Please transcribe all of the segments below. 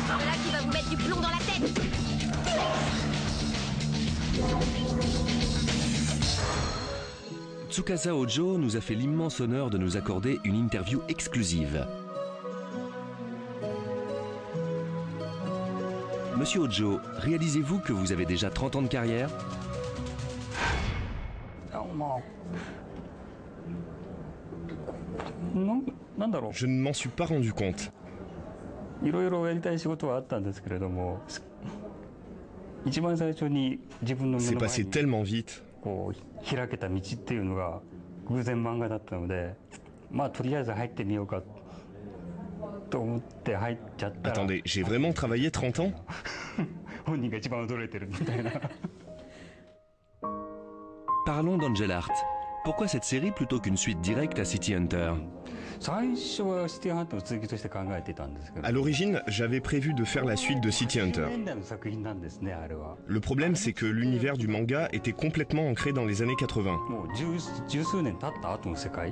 Voilà qui va vous mettre du plomb dans la tête. Tsukasa Ojo nous a fait l'immense honneur de nous accorder une interview exclusive. Monsieur Ojo, réalisez-vous que vous avez déjà 30 ans de carrière? Je ne m'en suis pas rendu compte. C'est passé tellement vite. Attendez, j'ai vraiment travaillé 30 ans? Parlons d'Angel Art. Pourquoi cette série plutôt qu'une suite directe à City Hunter? À l'origine, j'avais prévu de faire la suite de City Hunter. Le problème, c'est que l'univers du manga était complètement ancré dans les années 80.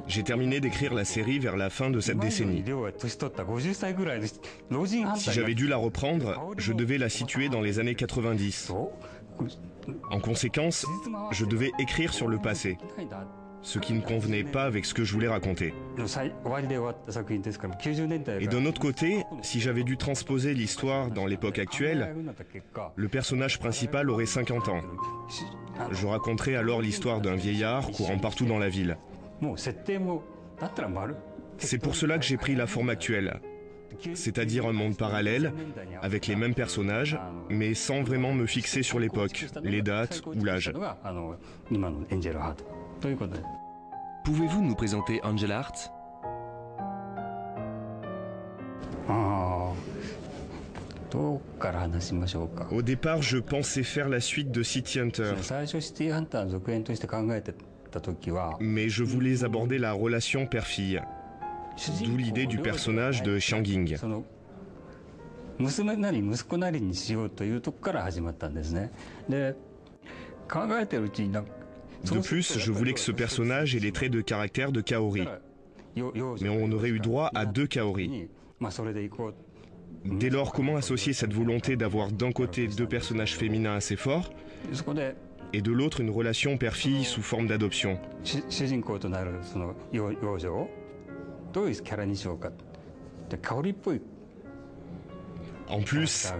J'ai terminé d'écrire la série vers la fin de cette décennie. Si j'avais dû la reprendre, je devais la situer dans les années 90. En conséquence, je devais écrire sur le passé, ce qui ne convenait pas avec ce que je voulais raconter. Et d'un autre côté, si j'avais dû transposer l'histoire dans l'époque actuelle, le personnage principal aurait 50 ans. Je raconterais alors l'histoire d'un vieillard courant partout dans la ville. C'est pour cela que j'ai pris la forme actuelle, c'est-à-dire un monde parallèle, avec les mêmes personnages, mais sans vraiment me fixer sur l'époque, les dates ou l'âge. Pouvez-vous nous présenter Angel Art? Au départ, je pensais faire la suite de City Hunter, mais je voulais aborder la relation père-fille, d'où l'idée du personnage de Xiangying. De plus, je voulais que ce personnage ait les traits de caractère de Kaori. Mais on aurait eu droit à deux Kaori. Dès lors, comment associer cette volonté d'avoir d'un côté deux personnages féminins assez forts et de l'autre une relation père-fille sous forme d'adoption? En plus,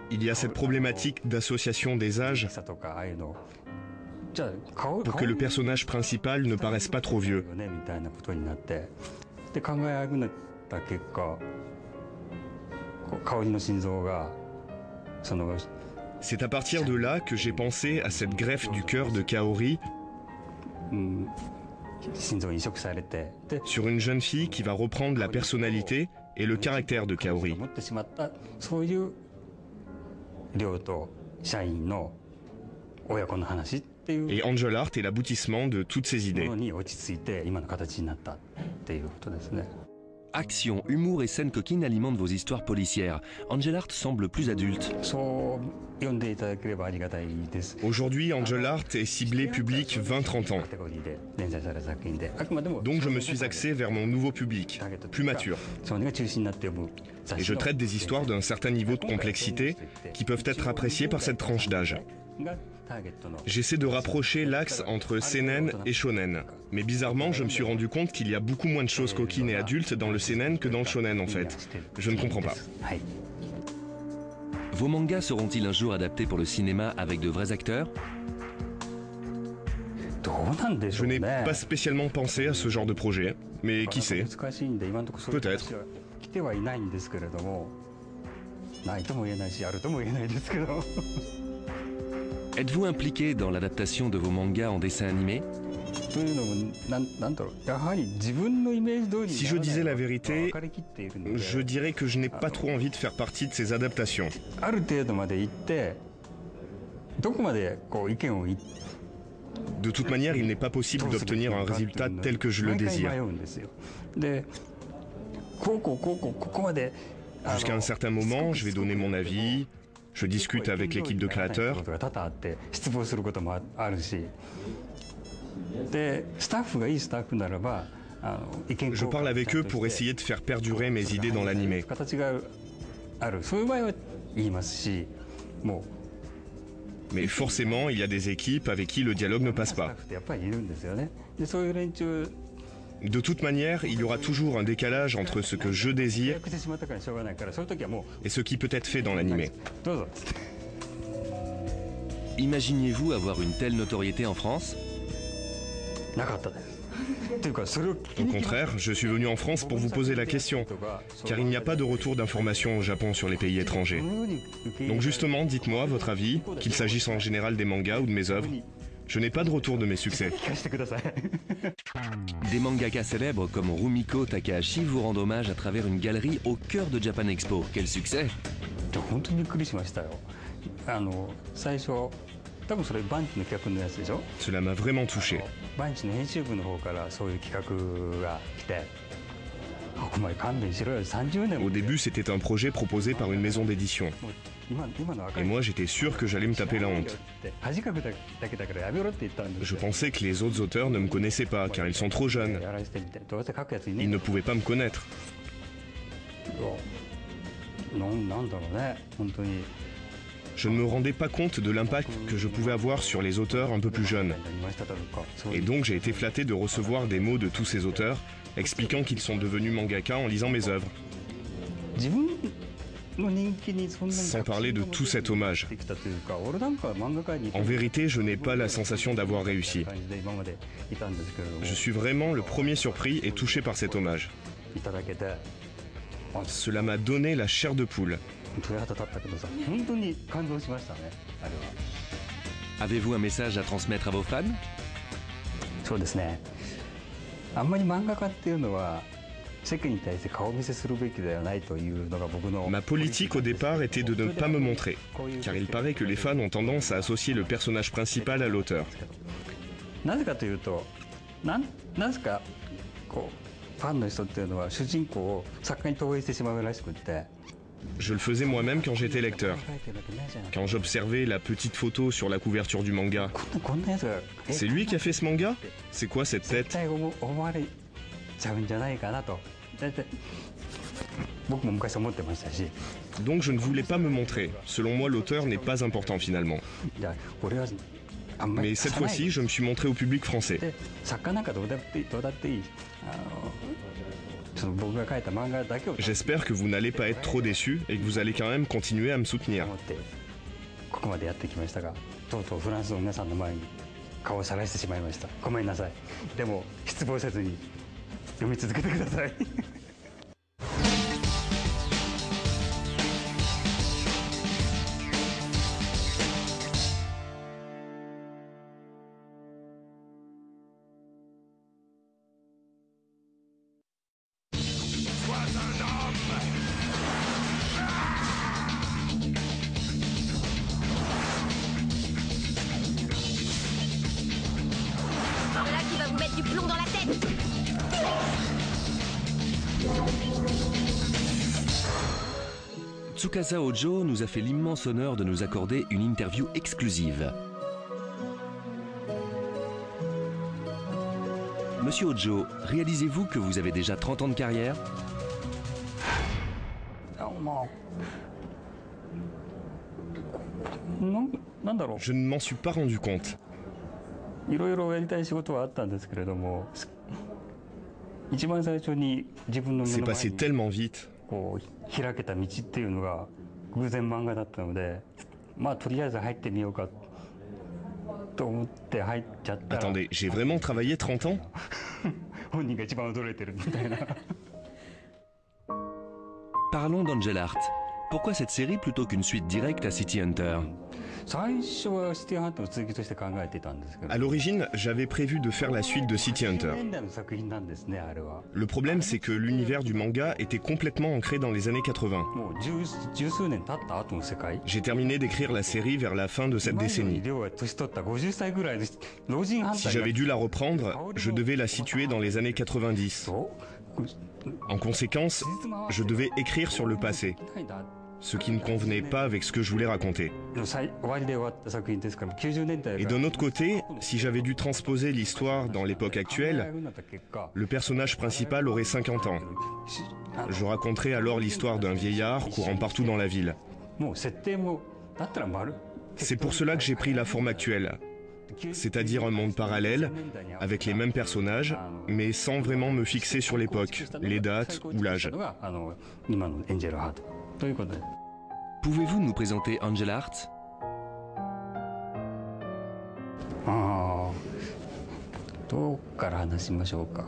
il y a cette problématique d'association des âges pour que le personnage principal ne paraisse pas trop vieux. C'est à partir de là que j'ai pensé à cette greffe du cœur de Kaori sur une jeune fille qui va reprendre la personnalité et le caractère de Kaori. Et Angel Art est l'aboutissement de toutes ces idées. Action, humour et scènes coquines alimentent vos histoires policières. Angel Art semble plus adulte. Aujourd'hui, Angel Art est ciblé public 20-30 ans. Donc je me suis axé vers mon nouveau public, plus mature. Et je traite des histoires d'un certain niveau de complexité qui peuvent être appréciées par cette tranche d'âge. J'essaie de rapprocher l'axe entre seinen et shonen. Mais bizarrement, je me suis rendu compte qu'il y a beaucoup moins de choses coquines et adultes dans le seinen que dans le shonen en fait. Je ne comprends pas. Vos mangas seront-ils un jour adaptés pour le cinéma avec de vrais acteurs? Je n'ai pas spécialement pensé à ce genre de projet, mais qui sait? Peut-être. Êtes-vous impliqué dans l'adaptation de vos mangas en dessin animé? Si je disais la vérité, je dirais que je n'ai pas trop envie de faire partie de ces adaptations. De toute manière, il n'est pas possible d'obtenir un résultat tel que je le désire. Jusqu'à un certain moment, je vais donner mon avis, Je discute avec l'équipe de créateurs. Je parle avec eux pour essayer de faire perdurer mes idées dans l'animé. Mais forcément, il y a des équipes avec qui le dialogue ne passe pas. De toute manière, il y aura toujours un décalage entre ce que je désire et ce qui peut être fait dans l'animé. Imaginiez-vous avoir une telle notoriété en France? Au contraire, je suis venu en France pour vous poser la question, car il n'y a pas de retour d'informations au Japon sur les pays étrangers. Donc justement, dites-moi votre avis, qu'il s'agisse en général des mangas ou de mes œuvres. Je n'ai pas de retour de mes succès. Des mangakas célèbres comme Rumiko Takahashi vous rendent hommage à travers une galerie au cœur de Japan Expo. Quel succès! Cela m'a vraiment touché. Au début, c'était un projet proposé par une maison d'édition. Et moi, j'étais sûr que j'allais me taper la honte. Je pensais que les autres auteurs ne me connaissaient pas, car ils sont trop jeunes. Ils ne pouvaient pas me connaître. Je ne me rendais pas compte de l'impact que je pouvais avoir sur les auteurs un peu plus jeunes. Et donc j'ai été flatté de recevoir des mots de tous ces auteurs expliquant qu'ils sont devenus mangaka en lisant mes œuvres. Sans parler de tout cet hommage. En vérité, je n'ai pas la sensation d'avoir réussi. Je suis vraiment le premier surpris et touché par cet hommage. Cela m'a donné la chair de poule. Avez-vous un message à transmettre à vos fans? Ma politique au départ était de ne pas me montrer, car il paraît que les fans ont tendance à associer le personnage principal à l'auteur. Je le faisais moi-même quand j'étais lecteur. Quand j'observais la petite photo sur la couverture du manga. C'est lui qui a fait ce manga? C'est quoi cette tête? Donc je ne voulais pas me montrer. Selon moi, l'auteur n'est pas important finalement. Mais cette fois-ci, je me suis montré au public français. J'espère que vous n'allez pas être trop déçus et que vous allez quand même continuer à me soutenir. Voilà qui va vous mettre du plomb dans la tête. Tsukasa Ojo nous a fait l'immense honneur de nous accorder une interview exclusive. Monsieur Ojo, réalisez-vous que vous avez déjà 30 ans de carrière? Je ne m'en suis pas rendu compte. C'est passé tellement vite. Attendez, j'ai vraiment travaillé 30 ans? Parlons d'Angel Art. Pourquoi cette série plutôt qu'une suite directe à City Hunter? À l'origine, j'avais prévu de faire la suite de City Hunter. Le problème, c'est que l'univers du manga était complètement ancré dans les années 80. J'ai terminé d'écrire la série vers la fin de cette décennie. Si j'avais dû la reprendre, je devais la situer dans les années 90. En conséquence, je devais écrire sur le passé. ce qui ne convenait pas avec ce que je voulais raconter. Et d'un autre côté, si j'avais dû transposer l'histoire dans l'époque actuelle, le personnage principal aurait 50 ans. Je raconterais alors l'histoire d'un vieillard courant partout dans la ville. C'est pour cela que j'ai pris la forme actuelle, c'est-à-dire un monde parallèle, avec les mêmes personnages, mais sans vraiment me fixer sur l'époque, les dates ou l'âge. Pouvez-vous nous présenter Angel Heart?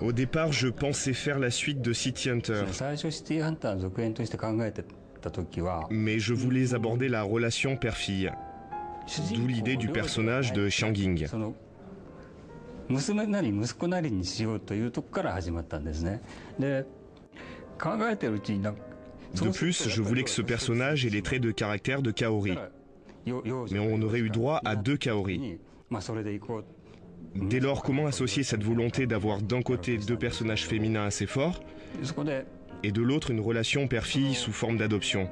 Au départ, je pensais faire la suite de City Hunter, mais je voulais aborder la relation père-fille, d'où l'idée du personnage de Xiangying. De plus, je voulais que ce personnage ait les traits de caractère de Kaori. Mais on aurait eu droit à 2 Kaori. Dès lors, comment associer cette volonté d'avoir d'un côté 2 personnages féminins assez forts et de l'autre une relation père-fille sous forme d'adoption?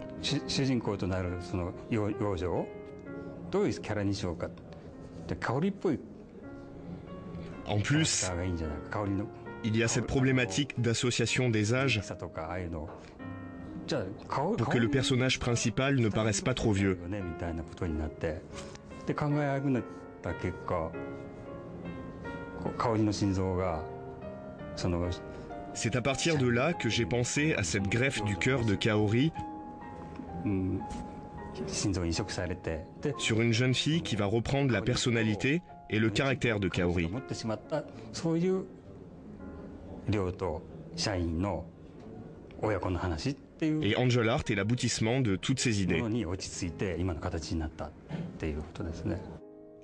En plus, il y a cette problématique d'association des âges pour que le personnage principal ne paraisse pas trop vieux. C'est à partir de là que j'ai pensé à cette greffe du cœur de Kaori sur une jeune fille qui va reprendre la personnalité et le caractère de Kaori. Et Angel Heart est l'aboutissement de toutes ces idées.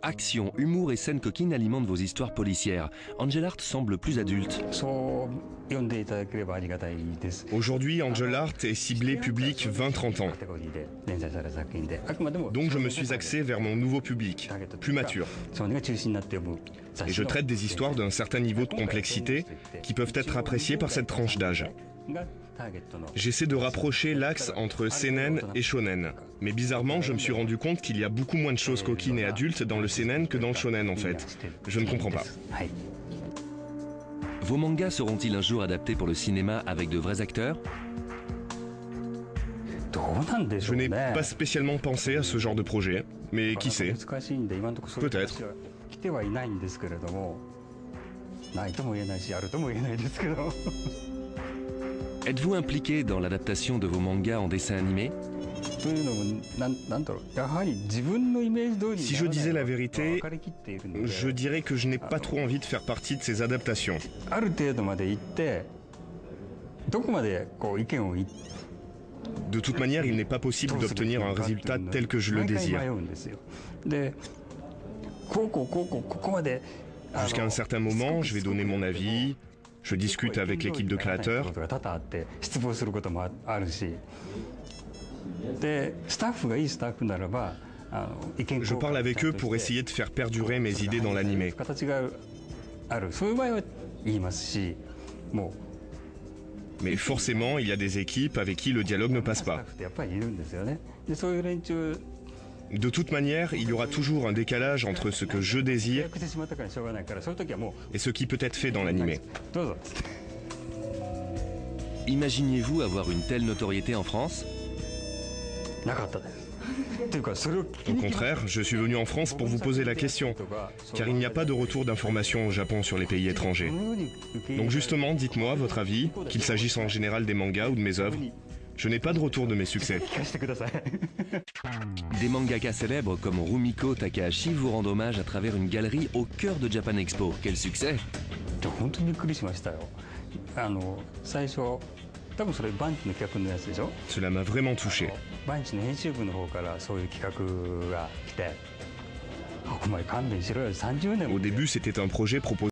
Action, humour et scènes coquines alimentent vos histoires policières. Angel Heart semble plus adulte. Aujourd'hui, Angel Heart est ciblé public 20-30 ans. Donc je me suis axé vers mon nouveau public, plus mature. Et je traite des histoires d'un certain niveau de complexité qui peuvent être appréciées par cette tranche d'âge. J'essaie de rapprocher l'axe entre seinen et shonen. Mais bizarrement, je me suis rendu compte qu'il y a beaucoup moins de choses coquines et adultes dans le seinen que dans le shonen en fait. Je ne comprends pas. Vos mangas seront-ils un jour adaptés pour le cinéma avec de vrais acteurs? Je n'ai pas spécialement pensé à ce genre de projet, mais qui sait? Peut-être. Êtes-vous impliqué dans l'adaptation de vos mangas en dessin animé? Si je disais la vérité, je dirais que je n'ai pas trop envie de faire partie de ces adaptations. De toute manière, il n'est pas possible d'obtenir un résultat tel que je le désire. Jusqu'à un certain moment, je vais donner mon avis, je discute avec l'équipe de créateurs. Je parle avec eux pour essayer de faire perdurer mes idées dans l'animé. Mais forcément, il y a des équipes avec qui le dialogue ne passe pas. De toute manière, il y aura toujours un décalage entre ce que je désire et ce qui peut être fait dans l'animé. Imaginiez-vous avoir une telle notoriété en France? Au contraire, je suis venu en France pour vous poser la question, car il n'y a pas de retour d'informations au Japon sur les pays étrangers. Donc justement, dites-moi votre avis, qu'il s'agisse en général des mangas ou de mes œuvres. Je n'ai pas de retour de mes succès. Des mangakas célèbres comme Rumiko Takahashi vous rendent hommage à travers une galerie au cœur de Japan Expo. Quel succès! Cela m'a vraiment touché. Au début, c'était un projet proposé